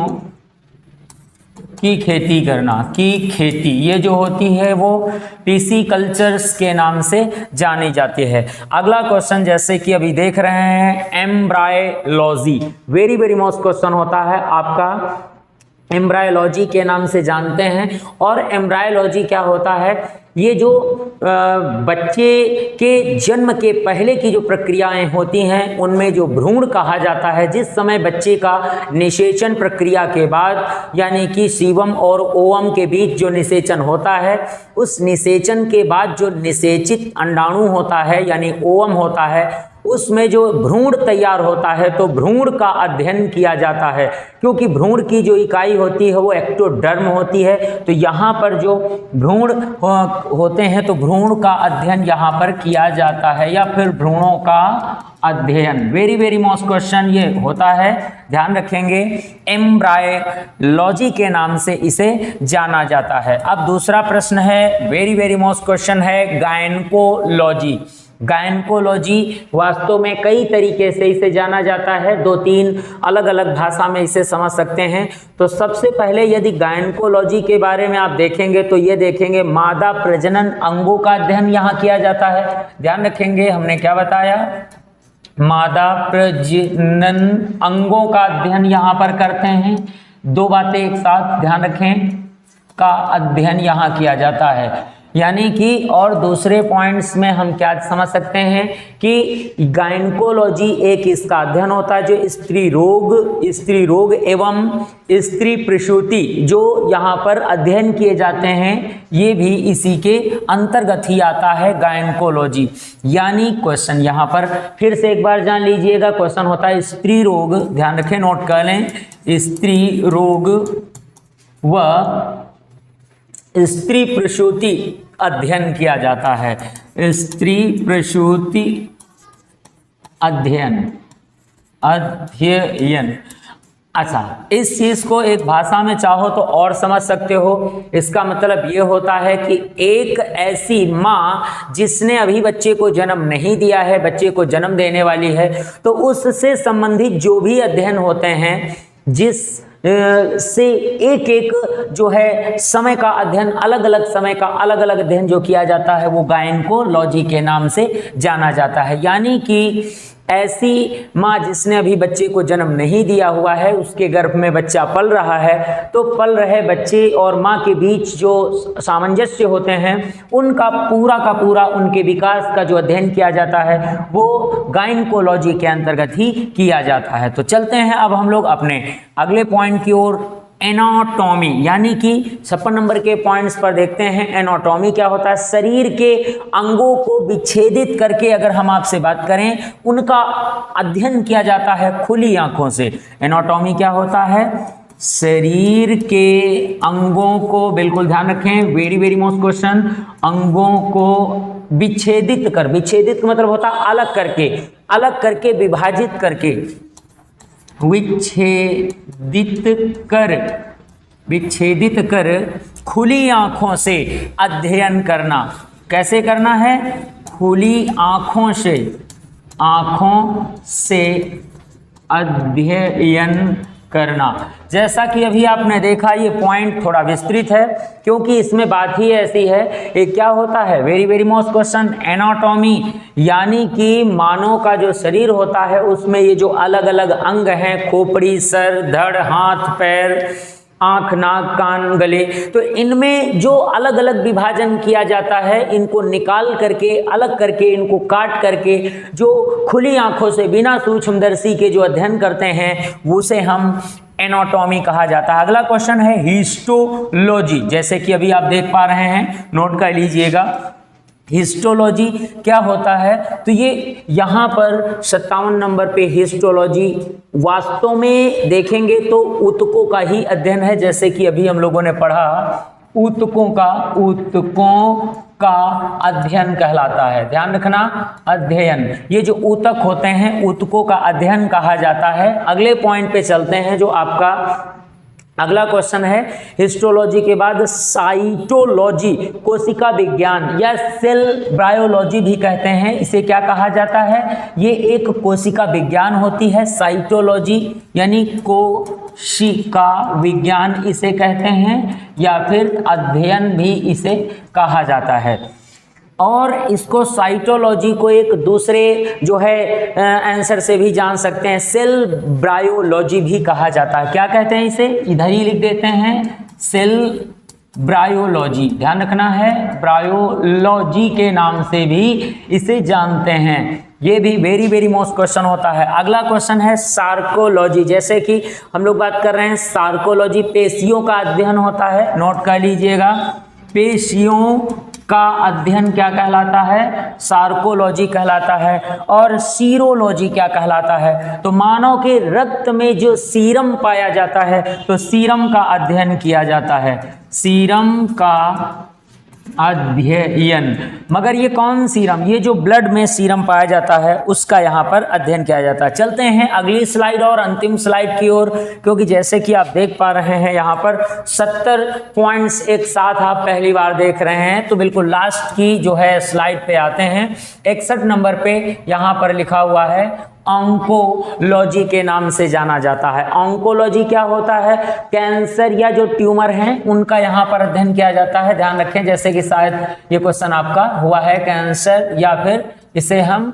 की खेती करना, की खेती, ये जो होती है वो पिसीकल्चर्स के नाम से जानी जाती है। अगला क्वेश्चन जैसे कि अभी देख रहे हैं एम्ब्रायोलॉजी। वेरी मोस्ट क्वेश्चन होता है आपका, एम्ब्रायोलॉजी के नाम से जानते हैं। और एम्ब्रायोलॉजी क्या होता है? ये जो बच्चे के जन्म के पहले की जो प्रक्रियाएं होती हैं उनमें जो भ्रूण कहा जाता है, जिस समय बच्चे का निषेचन प्रक्रिया के बाद, यानी कि सीवम और ओवम के बीच जो निषेचन होता है, उस निषेचन के बाद जो निषेचित अंडाणु होता है यानी ओवम होता है, उसमें जो भ्रूण तैयार होता है, तो भ्रूण का अध्ययन किया जाता है। क्योंकि भ्रूण की जो इकाई होती है वो एक्टोडर्म होती है। तो यहाँ पर जो भ्रूण होते हैं तो भ्रूण का अध्ययन यहाँ पर किया जाता है, या फिर भ्रूणों का अध्ययन। वेरी मोस्ट क्वेश्चन ये होता है, ध्यान रखेंगे, एम्ब्रायोलॉजी के नाम से इसे जाना जाता है। अब दूसरा प्रश्न है, वेरी मोस्ट क्वेश्चन है, गायनकोलॉजी। गायनकोलॉजी वास्तव में कई तरीके से इसे जाना जाता है, 2-3 अलग अलग भाषा में इसे समझ सकते हैं। तो सबसे पहले यदि गायनकोलॉजी के बारे में आप देखेंगे तो ये देखेंगे मादा प्रजनन अंगों का अध्ययन यहाँ किया जाता है। ध्यान रखेंगे, हमने क्या बताया? मादा प्रजनन अंगों का अध्ययन यहाँ पर करते हैं। दो बातें एक साथ ध्यान रखें, का अध्ययन यहाँ किया जाता है। यानी कि और दूसरे पॉइंट्स में हम क्या समझ सकते हैं कि गायनकोलॉजी एक इसका अध्ययन होता है जो स्त्री रोग एवं स्त्री प्रसूति जो यहाँ पर अध्ययन किए जाते हैं, ये भी इसी के अंतर्गत ही आता है गायनकोलॉजी। यानी क्वेश्चन यहाँ पर फिर से एक बार जान लीजिएगा, क्वेश्चन होता है स्त्री रोग, ध्यान रखें, नोट कर लें, स्त्री रोग व स्त्री प्रसूति अध्ययन किया जाता है, स्त्री प्रसूति अध्ययन। अच्छा, इस चीज को एक भाषा में चाहो तो और समझ सकते हो, इसका मतलब ये होता है कि एक ऐसी माँ जिसने अभी बच्चे को जन्म नहीं दिया है, बच्चे को जन्म देने वाली है, तो उससे संबंधित जो भी अध्ययन होते हैं, जिस से एक एक जो है समय का अध्ययन, अलग अलग समय का अलग अलग अध्ययन जो किया जाता है, वो गायनकोलॉजी के नाम से जाना जाता है। यानी कि ऐसी माँ जिसने अभी बच्चे को जन्म नहीं दिया हुआ है, उसके गर्भ में बच्चा पल रहा है, तो पल रहे बच्चे और माँ के बीच जो सामंजस्य होते हैं, उनका पूरा का पूरा उनके विकास का जो अध्ययन किया जाता है वो गायनकोलॉजी के अंतर्गत ही किया जाता है। तो चलते हैं अब हम लोग अपने अगले पॉइंट की ओर, एनाटॉमी, यानी कि 56 नंबर के पॉइंट्स पर देखते हैं। एनाटॉमी क्या होता है? शरीर के अंगों को विच्छेदित करके अगर हम आपसे बात करें, उनका अध्ययन किया जाता है खुली आंखों से। एनाटॉमी क्या होता है? शरीर के अंगों को, बिल्कुल ध्यान रखें, वेरी वेरी मोस्ट क्वेश्चन, अंगों को विच्छेदित कर, विच्छेदित का मतलब होता है अलग करके विभाजित करके, विच्छेदित कर खुली आंखों से अध्ययन करना। कैसे करना है? खुली आंखों से अध्ययन करना। जैसा कि अभी आपने देखा, ये पॉइंट थोड़ा विस्तृत है क्योंकि इसमें बात ही ऐसी है। ये क्या होता है? Very very most question, anatomy, यानी कि मानव का जो शरीर होता है उसमें ये जो अलग अलग अंग हैं, खोपड़ी, सर, धड़, हाथ, पैर, आँख, नाक, कान, गले, तो इनमें जो अलग अलग विभाजन किया जाता है, इनको निकाल करके, अलग करके, इनको काट करके जो खुली आंखों से बिना सूक्ष्मदर्शी के जो अध्ययन करते हैं, उसे हम एनाटॉमी कहा जाता है। अगला क्वेश्चन है हिस्टोलॉजी, जैसे कि अभी आप देख पा रहे हैं, नोट कर लीजिएगा। हिस्टोलॉजी क्या होता है? तो ये यहाँ पर 57 नंबर पे हिस्टोलॉजी वास्तव में देखेंगे तो ऊतकों का ही अध्ययन है। जैसे कि अभी हम लोगों ने पढ़ा, ऊतकों का अध्ययन कहलाता है। ध्यान रखना, अध्ययन, ये जो ऊतक होते हैं, ऊतकों का अध्ययन कहा जाता है। अगले पॉइंट पे चलते हैं, जो आपका अगला क्वेश्चन है। हिस्टोलॉजी के बाद साइटोलॉजी, कोशिका विज्ञान या सेल बायोलॉजी भी कहते हैं, इसे क्या कहा जाता है? ये एक कोशिका विज्ञान होती है। साइटोलॉजी यानी कोशिका विज्ञान इसे कहते हैं, या फिर अध्ययन भी इसे कहा जाता है। और इसको साइटोलॉजी को एक दूसरे जो है आंसर से भी जान सकते हैं, सेल बायोलॉजी भी कहा जाता है। क्या कहते हैं इसे? इधर ही लिख देते हैं, सेल बायोलॉजी, ध्यान रखना है, बायोलॉजी के नाम से भी इसे जानते हैं। ये भी वेरी वेरी मोस्ट क्वेश्चन होता है। अगला क्वेश्चन है सार्कोलॉजी, जैसे कि हम लोग बात कर रहे हैं सार्कोलॉजी, पेशियों का अध्ययन होता है। नोट कर लीजिएगा, पेशियों का अध्ययन क्या कहलाता है? सार्कोलॉजी कहलाता है। और सीरोलॉजी क्या कहलाता है? तो मानव के रक्त में जो सीरम पाया जाता है, तो सीरम का अध्ययन किया जाता है, सीरम का अध्ययन। मगर ये कौन सीरम? ये जो ब्लड में सीरम पाया जाता है उसका यहाँ पर अध्ययन किया जाता है। चलते हैं अगली स्लाइड और अंतिम स्लाइड की ओर, क्योंकि जैसे कि आप देख पा रहे हैं यहाँ पर 70 पॉइंट्स एक साथ आप पहली बार देख रहे हैं। तो बिल्कुल लास्ट की जो है स्लाइड पे आते हैं। 61 नंबर पे यहाँ पर लिखा हुआ है ऑन्कोलॉजी के नाम से जाना जाता है। ऑन्कोलॉजी क्या होता है? कैंसर या जो ट्यूमर हैं उनका यहाँ पर अध्ययन किया जाता है। ध्यान रखें, जैसे कि शायद ये क्वेश्चन आपका हुआ है, कैंसर या फिर इसे हम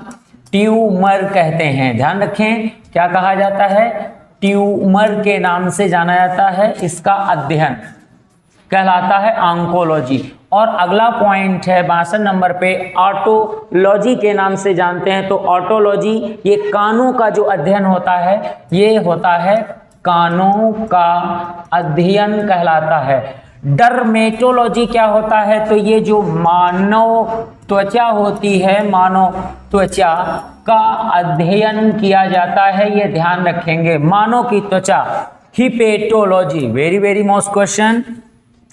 ट्यूमर कहते हैं। ध्यान रखें, क्या कहा जाता है? ट्यूमर के नाम से जाना जाता है इसका अध्ययन। कहलाता है ऑन्कोलॉजी। और अगला पॉइंट है 62 नंबर पे, ऑटोलॉजी के नाम से जानते हैं। तो ऑटोलॉजी ये कानों का जो अध्ययन होता है, ये होता है कानों का अध्ययन कहलाता है। डर्मेटोलॉजी क्या होता है? तो ये जो मानव त्वचा होती है, मानव त्वचा का अध्ययन किया जाता है, ये ध्यान रखेंगे, मानव की त्वचा। हिपेटोलॉजी, वेरी वेरी मोस्ट क्वेश्चन,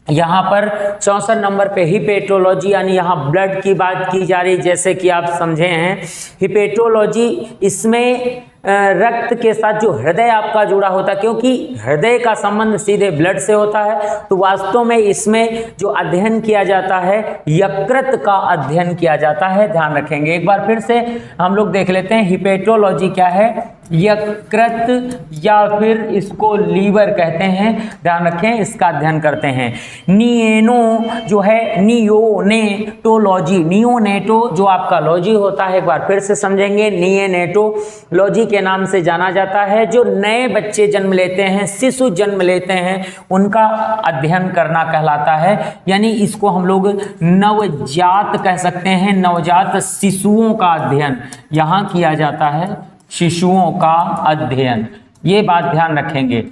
यहाँ पर 64 नंबर पे हिपेटोलॉजी यानी यहाँ ब्लड की बात की जा रही, जैसे कि आप समझे हैं। हिपेटोलॉजी, इसमें रक्त के साथ जो हृदय आपका जुड़ा होता है, क्योंकि हृदय का संबंध सीधे ब्लड से होता है, तो वास्तव में इसमें जो अध्ययन किया जाता है, यकृत का अध्ययन किया जाता है। ध्यान रखेंगे। एक बार फिर से हम लोग देख लेते हैं, हिपेटोलॉजी क्या है? यकृत या फिर इसको लीवर कहते हैं। ध्यान रखें, इसका अध्ययन करते हैं। नियोनो जो है, नियोनेटोलॉजी, नियोनेटो जो आपका लॉजी होता है, एक बार फिर से समझेंगे, नियोनेटोलॉजी के नाम से जाना जाता है। जो नए बच्चे जन्म लेते हैं, शिशु जन्म लेते हैं, उनका अध्ययन करना कहलाता है। यानी इसको हम लोग नवजात कह सकते हैं, नवजात शिशुओं का अध्ययन यहाँ किया जाता है, शिशुओं का अध्ययन, ये बात ध्यान रखेंगे।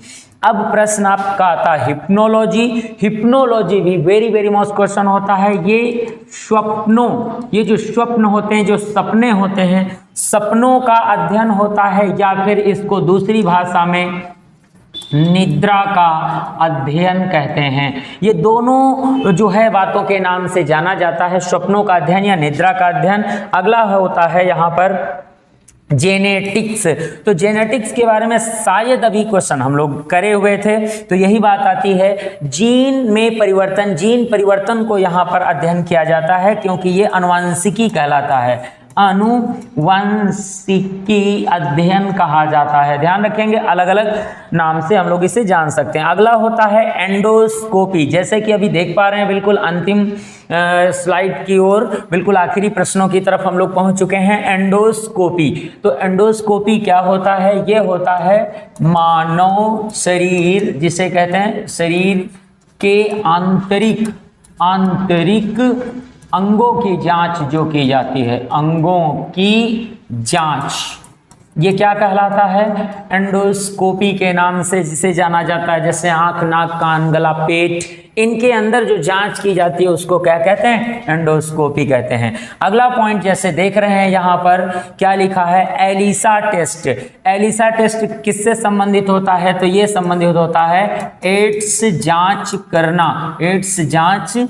अब प्रश्न आपका आता है हिप्नोलॉजी। हिप्नोलॉजी भी वेरी वेरी मोस्ट क्वेश्चन होता है। ये स्वप्नों, ये जो स्वप्न होते हैं, जो सपने होते हैं, सपनों का अध्ययन होता है, या फिर इसको दूसरी भाषा में निद्रा का अध्ययन कहते हैं। ये दोनों जो है बातों के नाम से जाना जाता है, स्वप्नों का अध्ययन या निद्रा का अध्ययन। अगला होता है यहाँ पर जेनेटिक्स। तो जेनेटिक्स के बारे में शायद अभी क्वेश्चन हम लोग करे हुए थे, तो यही बात आती है, जीन में परिवर्तन, जीन परिवर्तन को यहाँ पर अध्ययन किया जाता है, क्योंकि ये आनुवंशिकी कहलाता है, आनुवंशिकी अध्ययन कहा जाता है। ध्यान रखेंगे, अलग अलग नाम से हम लोग इसे जान सकते हैं। अगला होता है एंडोस्कोपी। जैसे कि अभी देख पा रहे हैं, बिल्कुल अंतिम स्लाइड की ओर, बिल्कुल आखिरी प्रश्नों की तरफ हम लोग पहुंच चुके हैं। एंडोस्कोपी, तो एंडोस्कोपी क्या होता है? ये होता है मानव शरीर, जिसे कहते हैं शरीर के आंतरिक अंगों की जांच जो की जाती है, अंगों की जांच, ये क्या कहलाता है? एंडोस्कोपी के नाम से जिसे जाना जाता है। जैसे आंख, नाक, कान, गला, पेट, इनके अंदर जो जांच की जाती है उसको क्या कहते हैं? एंडोस्कोपी कहते हैं। अगला पॉइंट जैसे देख रहे हैं यहाँ पर क्या लिखा है? ELISA test. एलिसा टेस्ट किससे संबंधित होता है? तो ये संबंधित होता है एड्स जांच करना। एड्स जांच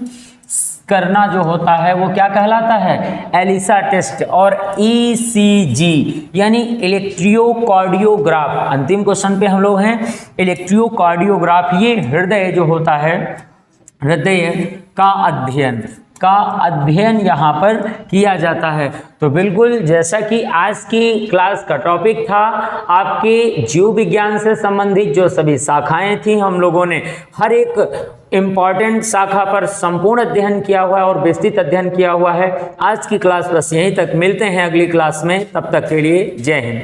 करना जो होता है वो क्या कहलाता है? ELISA test. और ईसीजी यानी इलेक्ट्रोकार्डियोग्राफ, अंतिम क्वेश्चन पे हम लोग हैं। इलेक्ट्रोकार्डियोग्राफ, ये हृदय जो होता है, हृदय का अध्ययन यहाँ पर किया जाता है। तो बिल्कुल जैसा कि आज की क्लास का टॉपिक था, आपके जीव विज्ञान से संबंधित जो सभी शाखाएं थी, हम लोगों ने हर एक इम्पॉर्टेंट शाखा पर संपूर्ण अध्ययन किया हुआ है और विस्तृत अध्ययन किया हुआ है। आज की क्लास बस यहीं तक, मिलते हैं अगली क्लास में, तब तक के लिए जय हिंद।